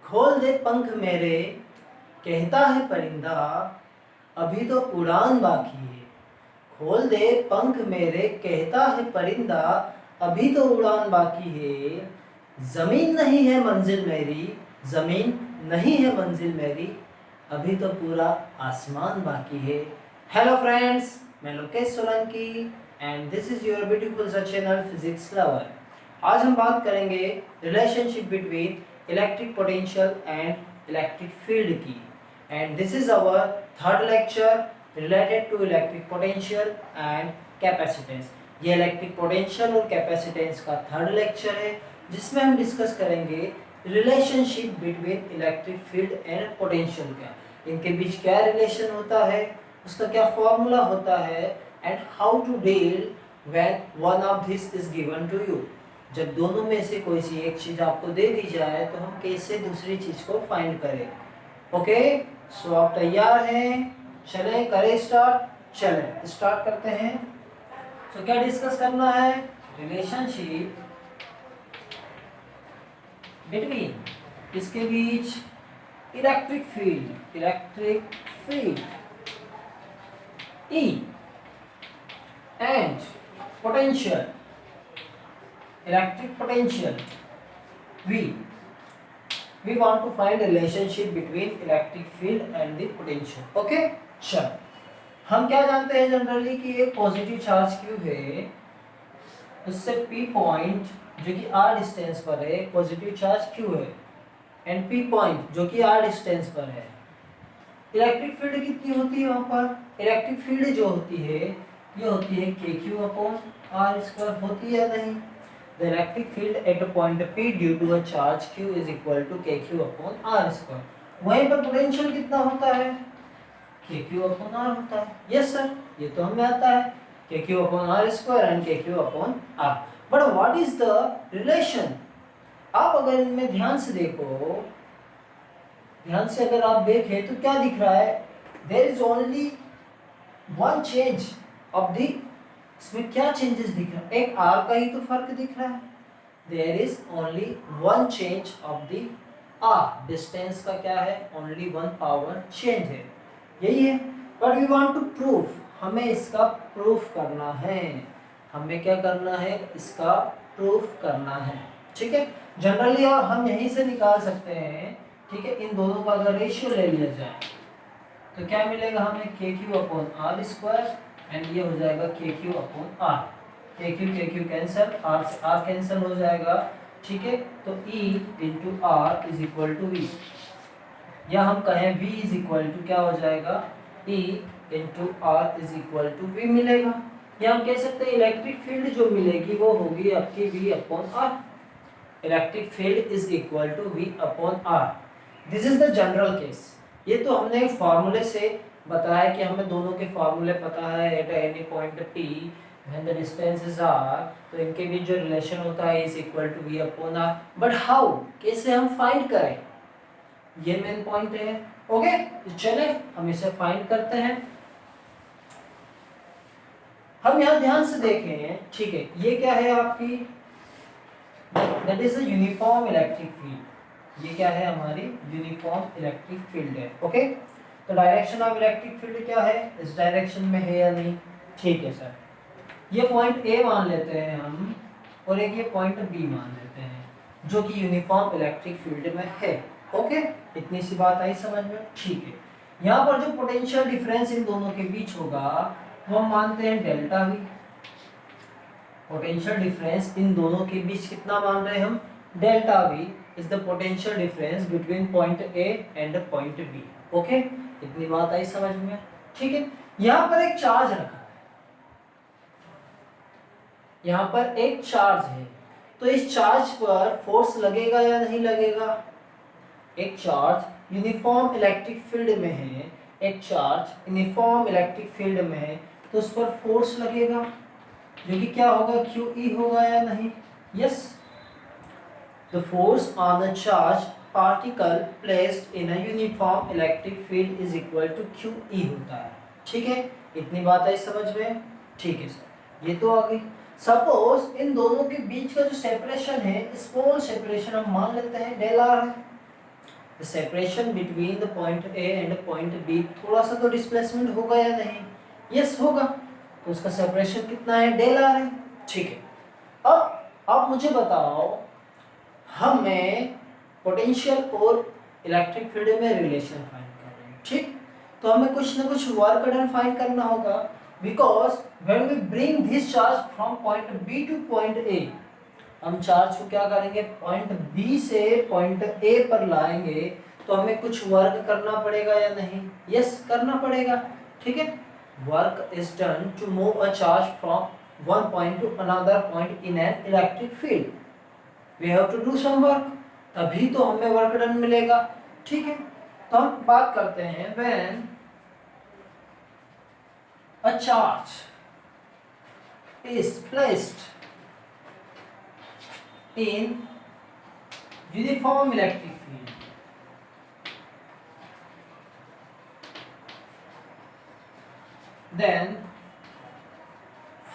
खोल दे पंख मेरे कहता है परिंदा, अभी तो उड़ान बाकी है। खोल दे पंख मेरे कहता है परिंदा, अभी तो उड़ान बाकी है। जमीन नहीं है मंजिल मेरी, जमीन नहीं है मंजिल मेरी, अभी तो पूरा आसमान बाकी है। हेलो फ्रेंड्स, मैं Lokesh Solanki and this is your beautiful सा चैनल फिजिक्स लवर। आज हम बात करेंगे relationship between electric potential and electric field की, and this is our third lecture related to electric potential and capacitance. ये इलेक्ट्रिक पोटेंशियल और capacitance का थर्ड लेक्चर है, जिसमें हम डिस्कस करेंगे relationship between electric field and potential का, इनके बीच क्या रिलेशन होता है, उसका क्या फॉर्मूला होता है, and how to deal when one of this is given to you. जब दोनों में से कोई सी एक चीज आपको दे दी जाए तो हम कैसे दूसरी चीज को फाइंड करें। ओके, सो आप तैयार हैं? चले करें स्टार्ट। चले स्टार्ट करते हैं। तो क्या डिस्कस करना है? रिलेशनशिप बिटवीन, इसके बीच electric field E and potential, electric potential V. We want to find a relationship between electric field and the potential. Okay, चल हम क्या जानते हैं जनरली कि एक पॉजिटिव चार्ज Q है, उससे P पॉइंट जो कि R डिस्टेंस पर है, पॉजिटिव चार्ज Q है, एंड P पॉइंट जो कि R डिस्टेंस पर है। इलेक्ट्रिक फील्ड कितनी होती है वहाँ पर? इलेक्ट्रिक फील्ड जो होती है ये होती है KQ अपॉन R स्क्वायर, होती है या नहीं? The electric field at a point P due to a charge Q is equal to KQ upon R square. वहीं पर पोटेंशियल कितना होता है? KQ अपॉन R होता है। यस सर, ये तो हमें आता है, KQ upon R square and KQ upon R। But what is the relation? आप अगर इनमें ध्यान से देखो, ध्यान से अगर आप देखें तो क्या दिख रहा है? There is only one change of the, इसमें क्या चेंजेस दिख रहा है? एक R का ही तो फर्क दिख रहा है। There is only one change of the R, distance का क्या है? ओनली वन पावर चेंज है, यही है। But we want to proof, हमें इसका प्रूफ करना है। हमें क्या करना है? इसका प्रूफ करना है। ठीक है, जनरली हम यहीं से निकाल सकते हैं। ठीक है, इन दोनों का अगर रेशियो ले लिया जाए तो क्या मिलेगा हमें? KQ upon R square, and ये हो जाएगा KQ upon R। KQ cancel, R से R कैंसिल हो जाएगा। ठीक है, तो E into R is equal to V, या हम कहें V इज इक्वल टू क्या हो जाएगा? E into R is equal to V मिलेगा। या हम कह सकते हैं इलेक्ट्रिक फील्ड जो मिलेगी वो होगी आपकी V upon R। Electric field is equal to V upon R। This is the general case. ये तो हमने फॉर्मूले से बताया कि हमें दोनों के फॉर्मूले पता है। At any point P when the distance is R, तो इनके बीच जो रिलेशन होता है is equal to V upon R। But how, कैसे हम फाइंड करें, ये मेन पॉइंट है। ओके, तो चले हम इसे फाइंड करते हैं। हम यहाँ ध्यान से देखें। ठीक है, ये क्या है आपकी? That is a uniform electric field. ये क्या है? हमारी यूनिफॉर्म इलेक्ट्रिक फील्ड है। ओके, तो डायरेक्शन ऑफ इलेक्ट्रिक फील्ड क्या है? इस डायरेक्शन में है या नहीं? ठीक है सर, ये पॉइंट A मान लेते हैं हम, और एक ये पॉइंट B मान लेते हैं, जो कि यूनिफॉर्म इलेक्ट्रिक फील्ड में है। ओके, इतनी सी बात आई समझ में? ठीक है, यहाँ पर जो पोटेंशियल डिफरेंस इन दोनों के बीच होगा वो हम मानते हैं delta V। Potential difference in दोनों के बीच कितना मान रहे हैं हम? Delta V is the potential difference between point A and point B. Okay, इतनी बात आई समझ में? ठीक है, यहाँ पर एक चार्ज रखा है, यहाँ पर एक चार्ज है, तो इस चार्ज पर फोर्स लगेगा या नहीं लगेगा? एक चार्ज यूनिफॉर्म इलेक्ट्रिक फील्ड में है, एक चार्ज यूनिफॉर्म इलेक्ट्रिक फील्ड में है, तो उस पर फोर्स लगेगा, जो कि क्या होगा? QE होगा या नहीं? Yes, the force on a charged particle placed in a uniform electric field is equal to QE होता है। ठीक है, इतनी बात आई समझ में? ठीक है सर, ये तो आ गई। सपोज इन दोनों के बीच का जो सेपरेशन है, स्मॉल सेपरेशन हम मान लेते हैं डेल R है। The separation between the point A and point B, थोड़ा सा तो डिस्प्लेसमेंट होगा या नहीं? यस होगा, तो उसका सेपरेशन कितना है? डेल आर है। ठीक है, अब मुझे बताओ, हमें पोटेंशियल और इलेक्ट्रिक फील्ड में रिलेशन फाइंड कर रहे हैं, ठीक? तो हमें कुछ ना कुछ वर्क डन फाइंड करना होगा, because when we bring this charge from point B to point A, हम चार्ज को क्या करेंगे? पॉइंट बी से पॉइंट ए पर लाएंगे, तो हमें कुछ वर्क करना पड़ेगा या नहीं? यस, करना पड़ेगा। ठीक है, work is done to move a charge from one point to another point in an electric field, we have to do some work, तभी तो हमें वर्क डन मिलेगा। ठीक है, तो हम बात करते हैं when a charge is placed in uniform electric field, then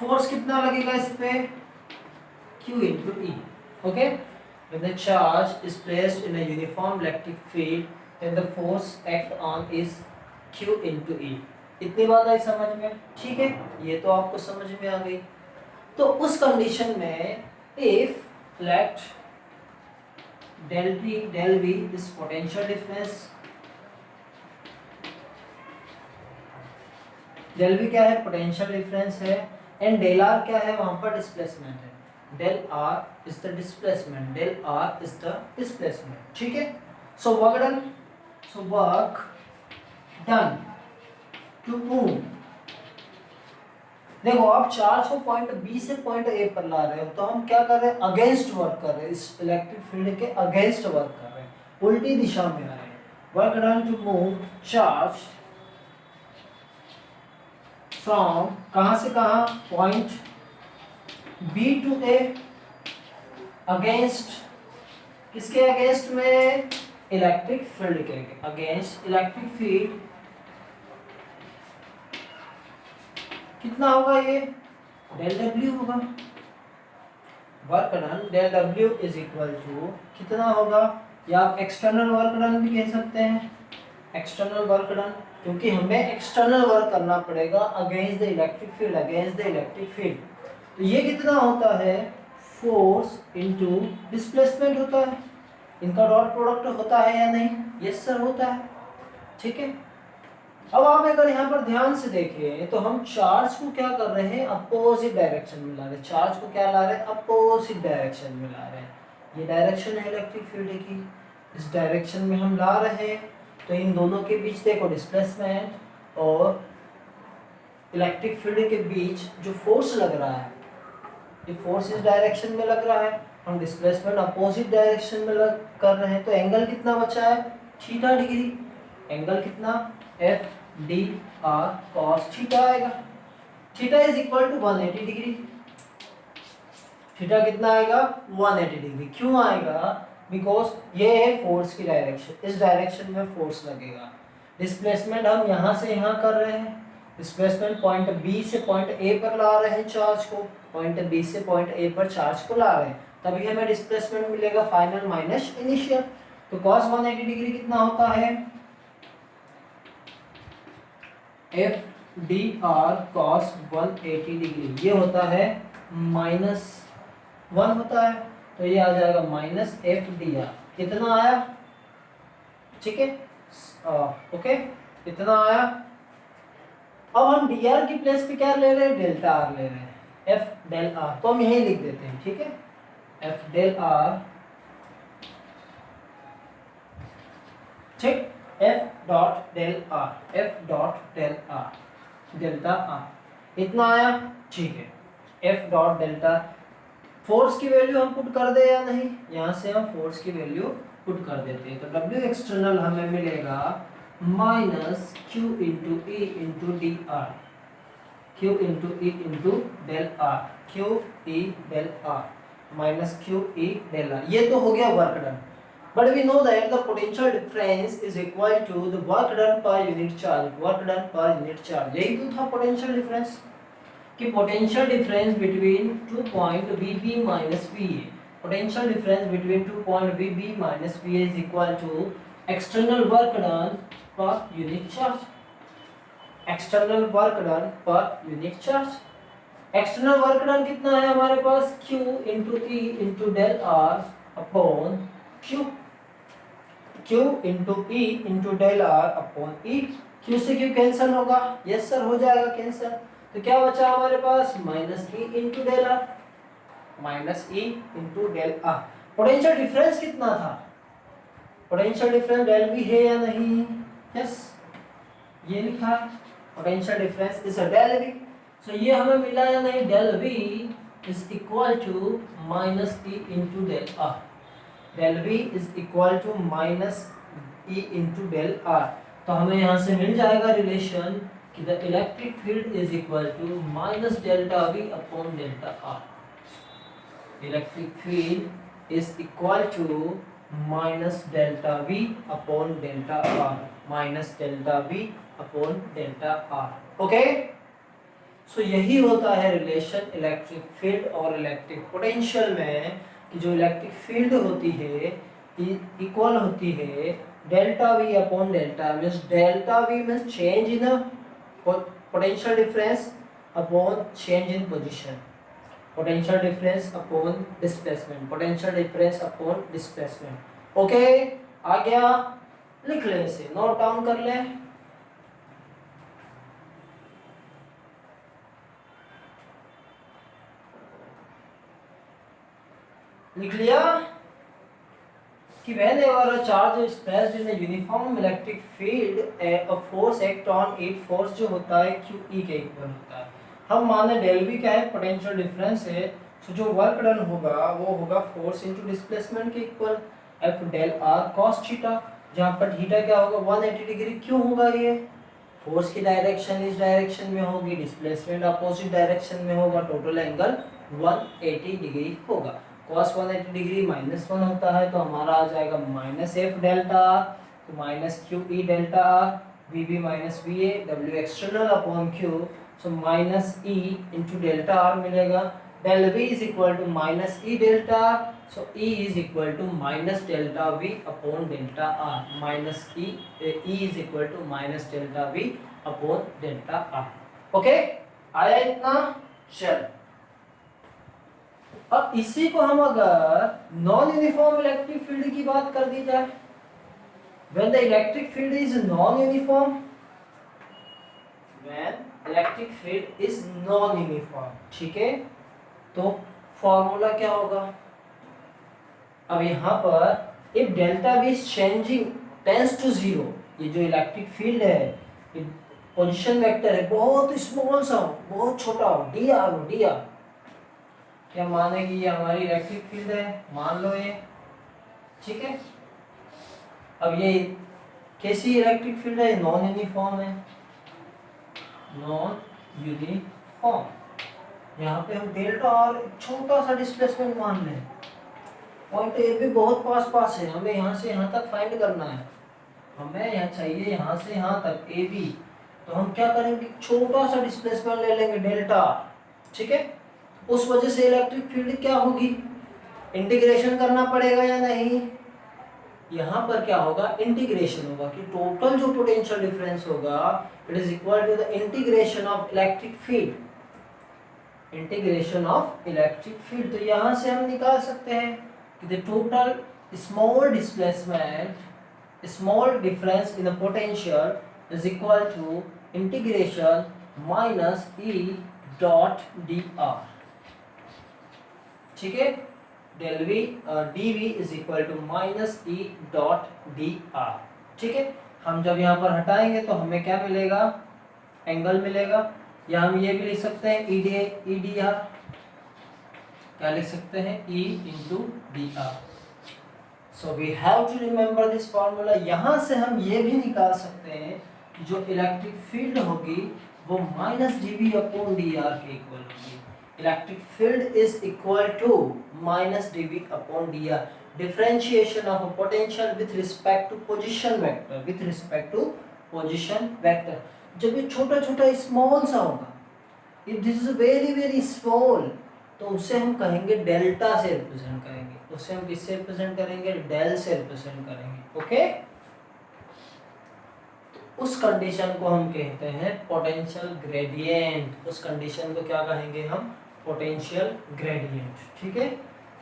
force कितना लगेगा इस पे? Q into E. Okay, when the charge is placed in a uniform electric field, then the force act on is Q into E. इतनी बात आई समझ में? ठीक है, ये तो आपको समझ में आ गई। तो उस कंडीशन में if let del T del V is potential difference, del V क्या है? पोटेंशियल डिफरेंस है, एंड डेल आर क्या है? वहां पर डिस्प्लेसमेंट है। Del R is the displacement, del R is the displacement. ठीक है, so work done, so work done to move, देखो आप चार्ज को पॉइंट बी से पॉइंट ए पर ला रहे हो, तो हम क्या कर रहे हैं? अगेंस्ट वर्क कर रहे हैं, इस इलेक्ट्रिक फील्ड के अगेंस्ट वर्क कर रहे हैं, उल्टी दिशा में आ रहे हैं। Work done to move charge from कहां से कहां? Point B to A, against किसके अगेंस्ट में? इलेक्ट्रिक फील्ड के अगेंस्ट इलेक्ट्रिक फील्ड। कितना होगा ये? डेल डब्ल्यू होगा। Work done del W is equal to कितना होगा? या आप एक्सटर्नल वर्क डन भी कह सकते हैं, एक्सटर्नल वर्क डन, क्योंकि हमें एक्सटर्नल वर्क करना पड़ेगा against the electric field, against the electric field. तो ये कितना होता है? फोर्स इनटू डिस्प्लेसमेंट होता है। इनका डॉट प्रोडक्ट होता है या नहीं? यस सर, होता है। ठीक है, अब आप अगर यहाँ पर ध्यान से देखें तो हम चार्ज को क्या कर रहे हैं? अपोजिट डायरेक्शन में ला रहे हैं। चार्ज को क्या ला रहे हैं? अपोजिट डायरेक्शन में ला रहे हैं। ये डायरेक्शन है इलेक्ट्रिक फील्ड की, इस डायरेक्शन में हम ला रहे हैं, तो इन दोनों के बीच देखो डिस्प्लेसमेंट और इलेक्ट्रिक फील्ड के बीच जो फोर्स लग रहा है, ये फोर्स इस डायरेक्शन में लग रहा है, हम डिस्प्लेसमेंट अपोजिट डायरेक्शन में कर रहे हैं, तो एंगल कितना बचा है? Theta degree. एंगल कितना? F D R cos theta आएगा। Theta is equal to 180 degree. Theta कितना आएगा? 180 डिग्री। क्यों आएगा? बिकॉज ये है फोर्स की डायरेक्शन, इस डायरेक्शन में फोर्स लगेगा। डिस्प्लेसमेंट हम यहाँ से यहाँ कर रहे हैं, डिस्प्लेसमेंट पॉइंट बी से पॉइंट ए पर ला रहे हैं चार्ज को, पॉइंट बी से पॉइंट ए पर चार्ज को ला रहे हैं, तभी हमें डिस्प्लेसमेंट मिलेगा फाइनल माइनस इनिशियल। तो cos 180 डिग्री कितना होता है? F D R cos 180 degree, ये होता है -1 होता है, तो ये आ जाएगा माइनस एफ डी आर। कितना आया? ठीक है, ओके, इतना आया। अब हम डी आर की प्लेस पे क्या ले रहे हैं? डेल्टा आर ले रहे हैं, एफ डेल आर, तो हम यही लिख देते हैं। ठीक है, एफ डेल आर, ठीक, F dot del R, F dot del R, delta R, इतना आया। ठीक है, एफ डॉट डेल्टा, फोर्स की वैल्यू हम पुट कर दे या नहीं? यहाँ से हम फोर्स की वैल्यू पुट कर देते हैं, तो डब्ल्यू एक्सटर्नल हमें मिलेगा minus Q into E into D R, Q into E into del R, Q E del R minus Q E del R. ये तो हो गया work done, but we know that the potential difference is equal to the work done per unit charge, work done per unit charge. यही तो था potential difference, कि potential difference between 2 point VB minus VA, potential difference between 2 point VB minus VA is equal to external work done per unit charge, external work done per unit charge. External work done कितना है हमारे पास, Q into E into del R upon Q, Q into E into del R upon E. Q से Q cancel होगा, yes sir हो जाएगा cancel. तो क्या बचा हमारे पास, minus E into del R, minus E into del R. Potential difference कितना था, पोटेंशियल डिफरेंस डेल वी है या नहीं, यस ये लिखा है, potential difference is del V. So ये हमें मिला या नहीं, del V is equal to minus E into del R, del V is equal to minus E into del R. तो हमें यहाँ से मिल जाएगा रिलेशन कि the electric field is equal to minus delta V upon delta R, electric field is equal to minus delta V upon delta R, minus delta V upon delta R. Okay, सो यही होता है relation electric field और electric potential में, कि जो electric field होती है equal होती है delta V upon delta, means delta V means change in potential difference upon change in position, potential difference upon displacement, potential difference upon displacement. Okay, आ गया, लिख लें इसे, नोट डाउन कर लें। लिख लिया कि whenever a charge is placed in a uniform electric field, a force act on it, force जो होता है QE के इक्वल होता है। हम माने डेल वी क्या है, पोटेंशियल डिफरेंस है, तो जो वर्क डन होगा वो होगा फोर्स इनटू डिस्प्लेसमेंट के equal, F del R cos theta, जहाँ पर थीटा क्या होगा 180 डिग्री। क्यों होगा ये, फोर्स की डायरेक्शन इस डायरेक्शन में होगी, डिस्प्लेसमेंट अपोजिट डायरेक्शन में होगा, टोटल एंगल 180 डिग्री होगा। cos 180 डिग्री माइनस 1 होता है, तो हमारा आ जाएगा माइनस एफ डेल्टा आर, तो minus Q E delta R, V B minus V A, W external upon Q, so minus E into delta R मिलेगा। Del V is equal to minus E delta R, so E is equal to minus delta V upon delta R, minus E is equal to minus delta V upon delta R. Okay, आया इतना, चल अब इसी को हम अगर non uniform electric field की बात कर दी जाए, when the electric field is non-uniform, when electric field is non-uniform, ठीक है, तो फॉर्मूला क्या होगा, अब यहाँ पर if delta V is changing tends to zero, ये जो इलेक्ट्रिक फील्ड है पोजीशन वेक्टर है, बहुत स्मॉल सा हो, बहुत छोटा हो, डी आर हो, डी आर, क्या माने कि ये हमारी इलेक्ट्रिक फील्ड है, मान लो ये, ठीक है। अब ये कैसी इलेक्ट्रिक फील्ड है, नॉन यूनिफॉर्म है, नॉन यूनिफॉर्म, यहाँ पे हम डेल्टा और छोटा सा डिस्प्लेसमेंट मान लें, पॉइंट ए भी बहुत पास पास है, हमें यहाँ से यहाँ तक फाइंड करना है, हमें यहाँ चाहिए यहाँ से यहाँ तक ए बी, तो हम क्या करेंगे, छोटा सा डिस्प्लेसमेंट ले लेंगे डेल्टा, ठीक है। उस वजह से इलेक्ट्रिक फील्ड क्या होगी, इंटीग्रेशन करना पड़ेगा या नहीं, यहाँ पर क्या होगा, इंटीग्रेशन होगा, कि टोटल जो पोटेंशियल डिफरेंस होगा it is equal to the integration of electric field, integration of electric field. तो यहाँ से हम निकाल सकते हैं कि the total small displacement, small difference in the potential is equal to integration minus E dot D R, ठीक है, del V D V is equal to minus E dot D R, ठीक है। हम जब यहाँ पर हटाएंगे तो हमें क्या मिलेगा, एंगल मिलेगा, या हम ये भी लिख सकते हैं ई डी आर, क्या लिख सकते हैं, E into D R. So we have to remember this formula. यहाँ से हम ये भी निकाल सकते हैं कि जो इलेक्ट्रिक फील्ड होगी वो minus D V upon D R के इक्वल होगी, electric field is equal to minus dV upon dr, differentiation of a potential with respect to position vector, with respect to position vector। जब ये छोटा छोटा small सा होगा, if this is very very small, तो उसे हम कहेंगे डेल्टा से रिप्रेजेंट करेंगे, उसे हम किससे रिप्रेजेंट करेंगे, डेल से रिप्रेजेंट करेंगे। ओके, उस कंडीशन को हम कहते हैं पोटेंशियल ग्रेडियंट। उस कंडीशन को क्या कहेंगे हम? Potential gradient. ठीक है,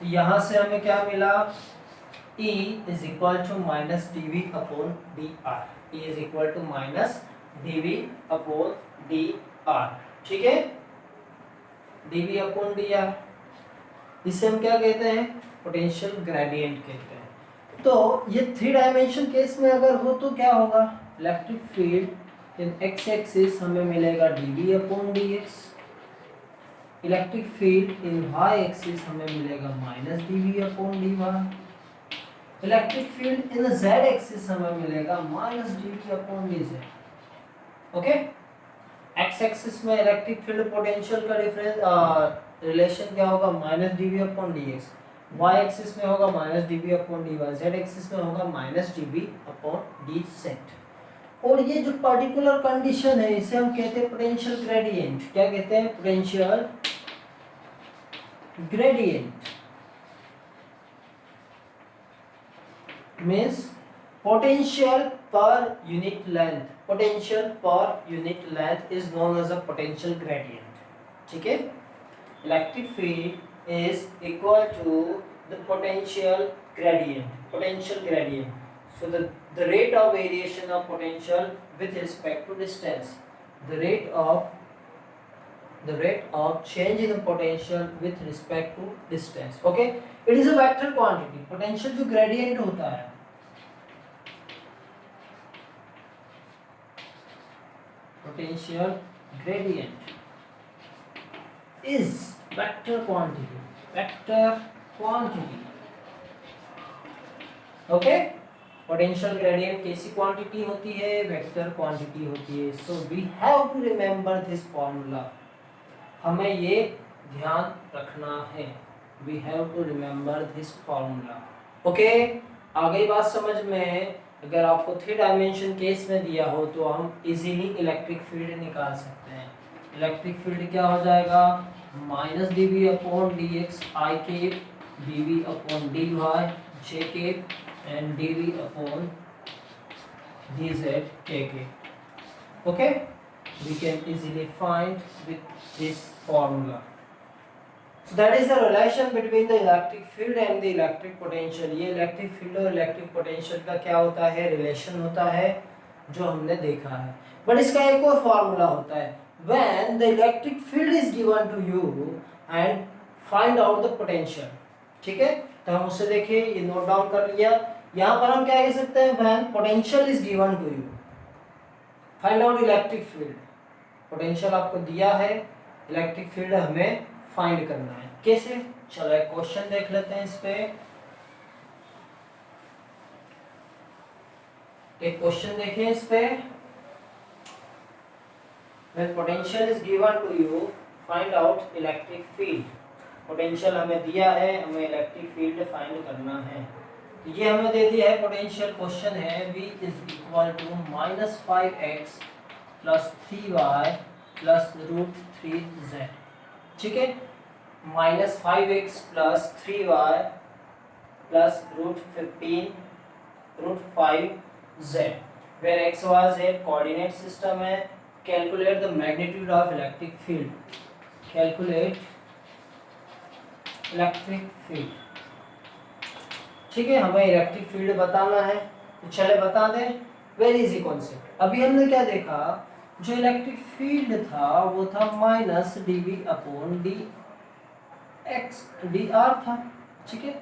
तो यहाँ से हमें क्या मिला? E is equal to minus dV upon dr। E is equal to minus dV upon dr। ठीक है, dV upon dr, इसे हम क्या कहते हैं? पोटेंशियल ग्रेडियंट कहते हैं। तो ये 3 डायमेंशन केस में अगर हो तो क्या होगा? इलेक्ट्रिक फील्ड इन x एक्सिस हमें मिलेगा dV upon dx, electric field इन y एक्सिस हमें मिलेगा minus dV upon dy, electric field इन z एक्सिस हमें मिलेगा minus dV upon dz। Okay, x axis में इलेक्ट्रिक फील्ड पोटेंशियल का डिफरेंस रिलेशन क्या होगा? Minus dV upon dx। y axis में होगा minus dV upon dy, z axis में होगा माइनस dV अपॉन dz। और ये जो पर्टिकुलर कंडीशन है इसे हम कहते हैं पोटेंशियल ग्रेडियंट। क्या कहते हैं? Potential gradient means potential per unit length, potential per unit length is known as a potential gradient। ठीक है, electric field is equal to the potential gradient, potential gradient। So the rate of variation of potential with respect to distance, the rate of change in the potential with respect to distance। okay, it is a vector quantity। potential जो gradient होता है, potential gradient is vector quantity, vector quantity। Okay, potential gradient कैसी quantity होती है? Vector quantity होती है। So we have to remember this formula, हमें ये ध्यान रखना है। We have to remember this formula. Okay, आ गई बात समझ में? अगर आपको 3 डायमेंशन केस में दिया हो तो हम इजीली इलेक्ट्रिक फील्ड निकाल सकते हैं। इलेक्ट्रिक फील्ड क्या हो जाएगा? Minus dV upon dx I cap, dV upon dy j cap and dV upon dz k cap. Okay, we can easily find with this formula। So that is the relation between the electric field and the electric potential। ये electric field और electric potential का क्या होता है? Relation होता है, जो हमने देखा है। बट इसका एक और फॉर्मूला होता है, when the electric field is given to you and find out the potential। ठीक है, तो हम उससे देखिए, ये नोट डाउन कर लिया। यहाँ पर हम क्या कह सकते हैं? when potential is given to you find out electric field। Potential आपको दिया है, इलेक्ट्रिक फील्ड हमें फाइंड करना है। कैसे? चलो एक क्वेश्चन देख लेते हैं। इस पे एक क्वेश्चन देखें। इस पे when potential is given to you find out electric field। Potential हमें दिया है, हमें इलेक्ट्रिक फील्ड फाइंड करना है। तो ये हमें दे दिया है पोटेंशियल। क्वेश्चन है v is equal to minus 5x plus 3y plus root 3z। ठीक है, minus 5x plus 3y plus root 5z, where x y z coordinate system है। Calculate the magnitude of electric field, calculate electric field. ठीक है, हमें electric field बताना है, तो चले बता दें। Very easy concept. अभी हमने क्या देखा? जो इलेक्ट्रिक फील्ड था वो था माइनस dV अपॉन dr था। ठीक है,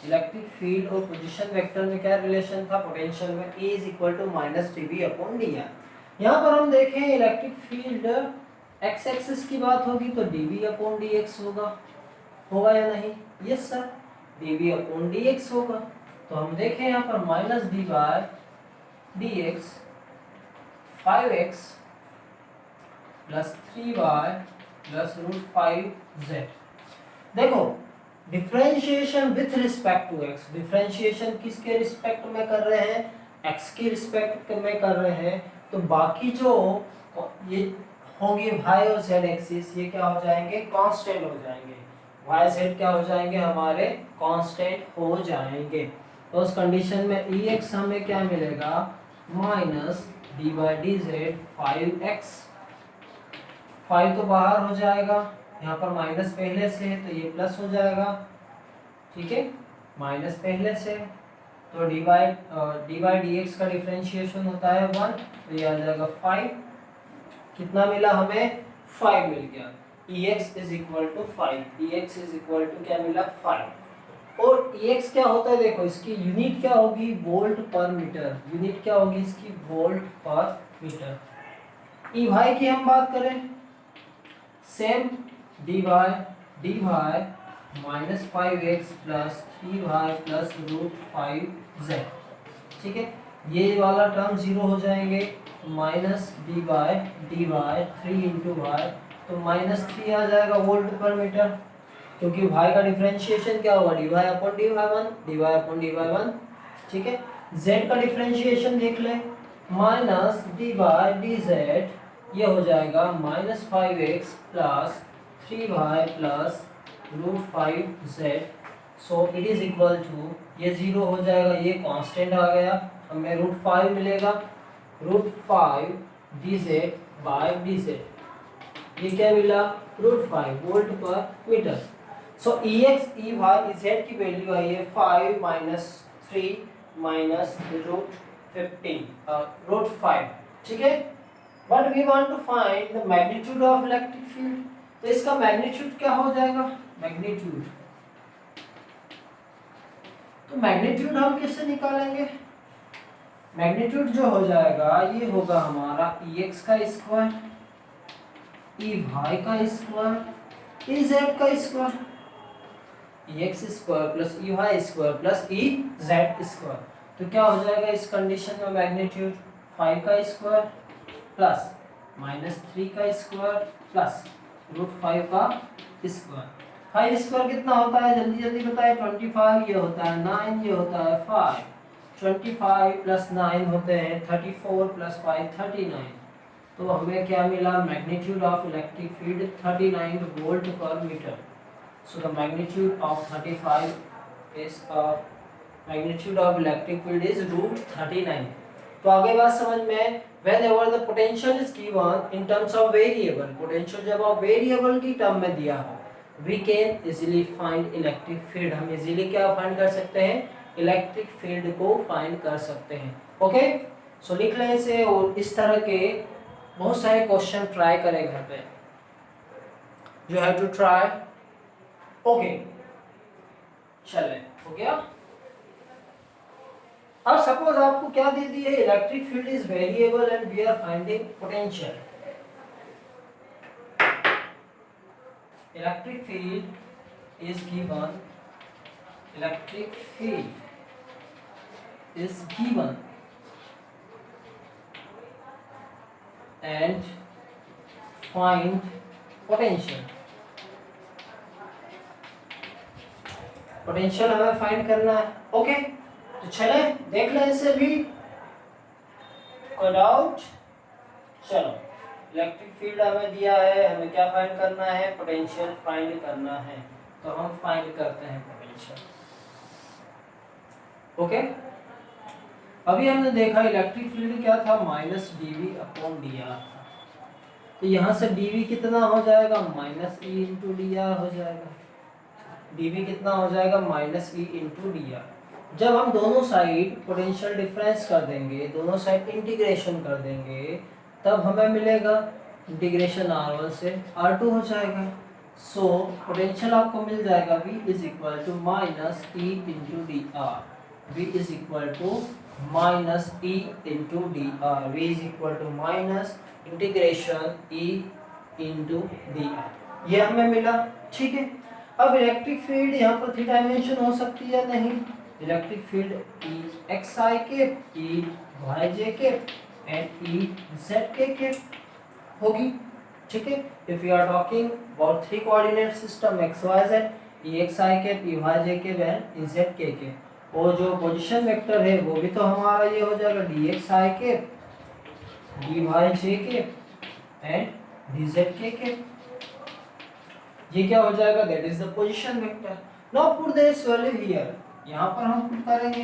इलेक्ट्रिक फील्ड और पोजीशन वेक्टर में क्या रिलेशन था? पोटेंशियल में E is equal to minus dV upon dr। यहाँ पर हम देखें इलेक्ट्रिक फील्ड x एक्सिस की बात होगी तो dV अपॉन dx होगा या नहीं? Yes sir, dV upon dx होगा। तो हम देखें यहाँ पर minus dy dx 5x plus 3y plus root 5z। देखो, differentiation with respect to x, differentiation किसके रिस्पेक्ट में कर रहे हैं? x के रिस्पेक्ट में कर रहे हैं। तो बाकी जो ये होंगे y और z एक्सिस, ये क्या हो जाएंगे? कांस्टेंट हो जाएंगे। y z क्या हो जाएंगे? हमारे कांस्टेंट हो जाएंगे। तो उस कंडीशन में ex हमें क्या मिलेगा? Minus D by D Z 5x, 5 तो बाहर हो जाएगा, यहाँ पर माइनस पहले से है तो ये प्लस हो जाएगा, ठीक है, माइनस पहले से, तो डी बाई डी एक्स का डिफरेंशिएशन होता है 1, तो ये आ जाएगा 5, कितना मिला हमें, 5 मिल गया, ex is equal to 5, ex is equal to क्या मिला 5, और ex क्या होता है देखो, इसकी यूनिट क्या होगी, वोल्ट पर मीटर, यूनिट क्या होगी इसकी, वोल्ट पर मीटर। ई भाई की हम बात करें, same D Y minus 5x plus 3y plus root 5z, ठीक है, ये वाला टर्म जीरो हो जाएंगे, minus D Y 3 into Y, तो माइनस 3 आ जाएगा वोल्ट पर मीटर, क्योंकि y का डिफरेंशिएशन क्या होगा, D Y upon D Y one, ठीक है। z का डिफरेंशिएशन देख ले, minus D Y D Z, ये हो जाएगा minus 5x plus 3y plus root 5z, so it is equal to, ये जीरो हो जाएगा, ये कांस्टेंट आ गया, हमें रूट 5 मिलेगा, root 5 D Z by D Z, ये क्या मिला, root 5 volt per metre. So E X E Y Z की वैल्यू आई है 5 माइनस 3 माइनस रूट 5, ठीक है। But we want to find the magnitude of electric field, तो इसका मैग्नीट्यूड क्या हो जाएगा, मैग्नीट्यूड, तो मैग्नीट्यूड हम किससे निकालेंगे, मैग्नीट्यूड जो हो जाएगा ये होगा हमारा ई एक्स का स्क्वायर, ई वाई का स्क्वायर, ई जेड का square, E X square plus E Y square plus E Z square, तो क्या हो जाएगा इस कंडीशन में, मैग्नीट्यूड 5 का स्क्वायर प्लस माइनस 3 का स्क्वायर प्लस रूट 5 का स्क्वायर, 5 स्क्वायर कितना होता है, जल्दी जल्दी बताए, 25, ये होता है 9, ये होता है 5, 25 प्लस 9 होते हैं 34 प्लस 5 39, तो हमें क्या मिला, magnitude of electric field 39 volt per metre. So the magnitude of 35 is magnitude of electric field is root 39। तो आगे बात समझ में, whenever the potential is given in terms of variable, potential जब आप वेरिएबल की टर्म में दिया हो, we can easily find electric field, हम इजीली क्या फाइंड कर सकते हैं, इलेक्ट्रिक फील्ड को फाइंड कर सकते हैं। ओके, सो लिख लें इसे, और इस तरह के बहुत सारे क्वेश्चन ट्राई करें घर पे, you have to try. Okay, चले, हो गया। अब सपोज आपको क्या दे दी है, electric field is variable and we are finding potential, electric field is given, electric field is given and find potential, potential हमें फाइंड करना है। ओके, तो चले देख लें इसे भी, कोई डाउट, चलो, इलेक्ट्रिक फील्ड हमें दिया है, हमें क्या फाइंड करना है, पोटेंशियल फाइंड करना है, तो हम फाइंड करते हैं पोटेंशियल। ओके, अभी हमने देखा इलेक्ट्रिक फील्ड क्या था, माइनस dv अपॉन dr था, तो यहाँ से dv कितना हो जाएगा, minus e into D are हो जाएगा, dv कितना हो जाएगा, minus e into D are. जब हम दोनों साइड पोटेंशियल डिफरेंस कर देंगे, दोनों साइड इंटीग्रेशन कर देंगे, तब हमें मिलेगा इंटीग्रेशन r1 से r2 हो जाएगा, सो पोटेंशियल आपको मिल जाएगा v is equal to minus e into D R, v is equal to minus e into D R, V is equal to minus integration e into D R, ये हमें मिला, ठीक है। अब इलेक्ट्रिक फील्ड यहाँ पर 3 डायमेंशन हो सकती है, नहीं, electric field E X I K, E Y जे के एंड ई जेड के होगी, ठीक है। If you are talking about 3 coordinate system X Y Z, E X I K, E Y जे के एंड ई जेड के, और जो पोजीशन वेक्टर है वो भी तो हमारा ये हो जाएगा डी एक्स आई के, डी वाई जे के एंड डी जेड के, ये क्या हो जाएगा, that is the position vector. Now put this value here, यहाँ पर हम पुट करेंगे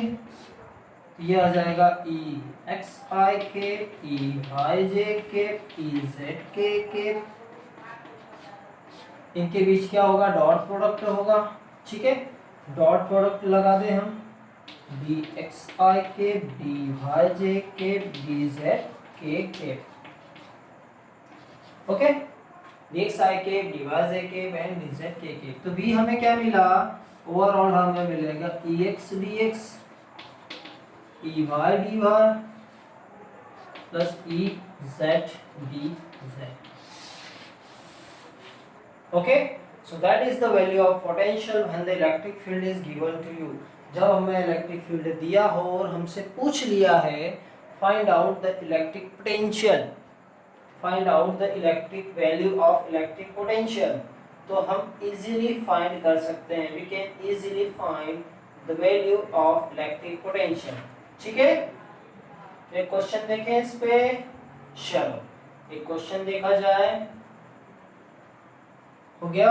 ये आ जाएगा E X I K, E Y जे के, ई जेड के, इनके बीच क्या होगा, डॉट प्रोडक्ट होगा। ठीक है, डॉट प्रोडक्ट लगा दे हम, डी एक्स आई के, डी वाई जे के, डी जेड के। ओके, डी एक्स आई के, डी वाई जे के एंड डी जेड के। तो भी हमें क्या मिला, ओवरऑल हमें मिलेगा E X D X, E Y D Y plus E Z D Z. Okay, so that is the value of potential when the electric field is given to you. जब हमें इलेक्ट्रिक फील्ड दिया हो और हमसे पूछ लिया है find out the electric potential, find out the electric value of electric potential, तो हम इजीली फाइंड कर सकते हैं, we can easily find the value of electric potential. ठीक है, एक क्वेश्चन देखें इस पे। चलो एक क्वेश्चन देखा जाए, हो गया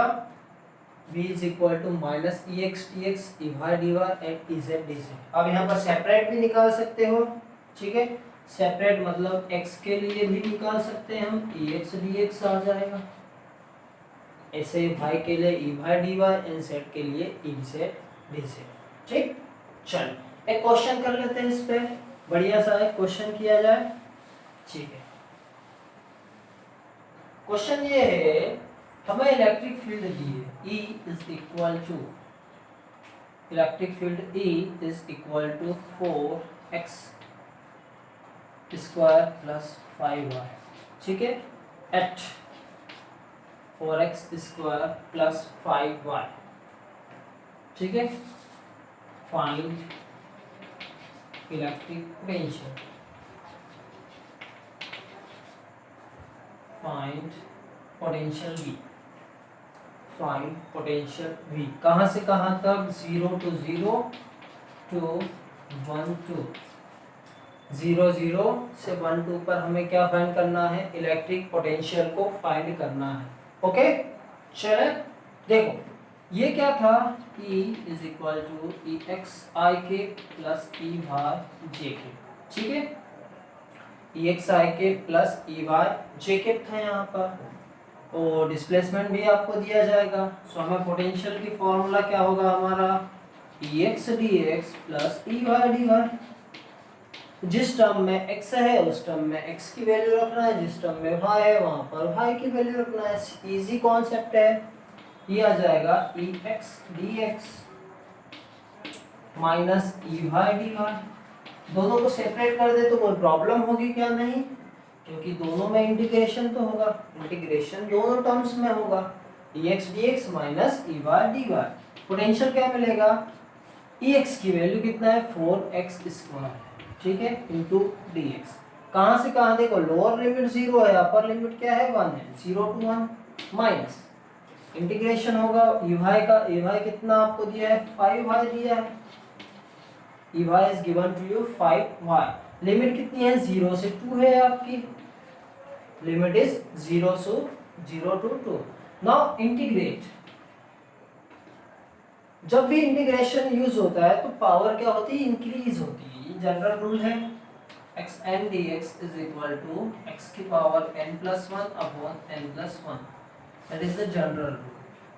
v is equal to minus E X D X, E Y D Y and E Z D Z. अब यहाँ पर सेपरेट भी निकाल सकते हो। ठीक है, सेपरेट मतलब x के लिए भी निकाल सकते हैं हम, ई एक्स डी एक्स आ जाएगा, ऐसे y के लिए E Y D Y and z के लिए ई जेड डी जेड। ठीक, चल एक क्वेश्चन कर लेते हैं इस पे, बढ़िया सा एक क्वेश्चन किया जाए। ठीक है, क्वेश्चन ये है, हमें इलेक्ट्रिक फील्ड दी है E is equal to, electric field E is equal to 4x square plus 5y। ठीक है, eight 4x square plus 5y। ठीक है, find electric potential, find potential V, find potential V। कहाँ से कहाँ तक, 0 to 0 to 1 to 0 0 से 1 2 पर हमें क्या फाइंड करना है, इलेक्ट्रिक पोटेंशियल को फाइंड करना है। ओके, चले देखो ये क्या था, E is equal to E X I K plus E Y जे के। ठीक है, ई X I K plus E Y जे के था यहाँ पर, और डिस्प्लेसमेंट भी आपको दिया जाएगा। सो हमें पोटेंशियल की फॉर्मूला क्या होगा हमारा, E X D X plus E Y D Y. जिस टर्म में x है उस टर्म में x की वैल्यू रखना है, जिस टर्म में y है वहां पर y की वैल्यू रखना है। इजी कॉन्सेप्ट है। ये आ जाएगा E X D X minus E Y D Y. दोनों को सेपरेट कर दे तो कोई प्रॉब्लम होगी क्या, नहीं, क्योंकि दोनों में इंटीग्रेशन तो होगा, इंटीग्रेशन दोनों टर्म्स में होगा। E X D X minus E Y D Y. Potential क्या मिलेगा, ई एक्स की वैल्यू कितना है 4x स्क्वायर, ठीक है, इंटू डी एक्स। कहाँ से कहाँ देखो, लोअर लिमिट 0 है, अपर लिमिट क्या है 1 है, 0 to 1 माइनस इंटीग्रेशन होगा y का, y कितना आपको दिया है 5y दिया है, y is given to you 5y। Limit कितनी है 0 से 2 है आपकी, limit is 0 to 2। Now integrate, जब भी इंटीग्रेशन यूज होता है तो पावर क्या होती है, इंक्रीज होती है। ये जनरल रूल है, X N D X is equal to X की power n+1 upon n+1, that is the general rule.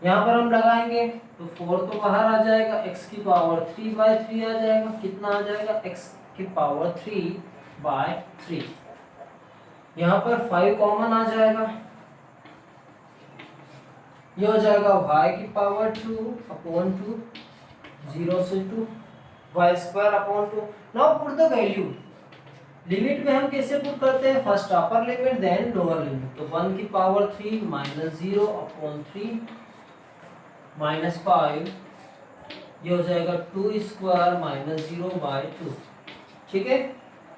यहाँ पर हम लगाएंगे तो 4 तो बाहर आ जाएगा, x की पावर 3/3 आ जाएगा, कितना आ जाएगा x की पावर 3/3। यहाँ पर 5 कॉमन आ जाएगा, ये हो जाएगा y की पावर 2 अपॉन 2, 0 से 2, y square upon 2। Now put the value, limit में हम कैसे पुट करते हैं, first upper limit then lower limit. तो 1 की पावर 3 माइनस 0 अपॉन 3 माइनस 5, ये हो जाएगा 2 स्क्वायर माइनस 0/2। ठीक है,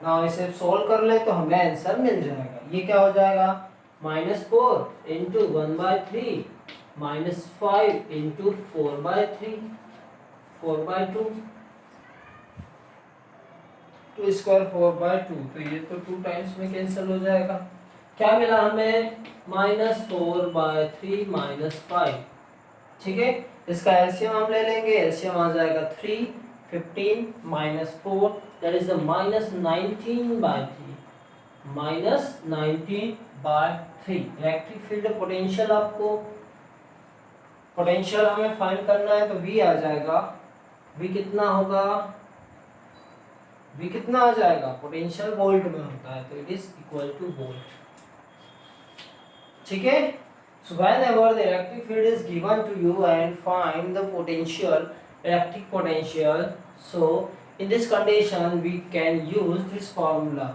नाउ इसे सोल्व कर ले तो हमें आंसर मिल जाएगा। ये क्या हो जाएगा, -4 इंटू 1/3 माइनस 5 इंटू 4/3, 4/2, 2 स्क्वायर 4/2, तो ये तो 2 टाइम्स में कैंसिल हो जाएगा। क्या मिला हमें, -4/3 माइनस 5। ठीक है, इसका एलसीएम हम ले लेंगे, एलसीएम आ जाएगा 3 15 minus 4, that is the minus 19 by 3, minus 19 by 3। Electric field potential आपको पोटेंशियल हमें फाइंड करना है, तो V आ जाएगा, V कितना होगा, V कितना आ जाएगा, पोटेंशियल वोल्ट में होता है, तो it is equal two volt. ठीक है, so whenever the electric field is given to you and find the potential, electric potential, so in this condition we can use this formula,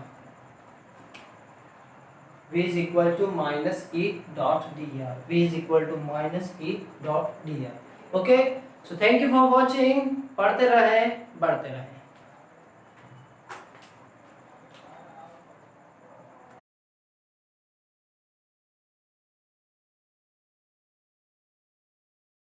V is equal to minus E dot dr, V is equal to minus E dot dr। okay, so thank you for watching, पढ़ते रहें बढ़ते रहें।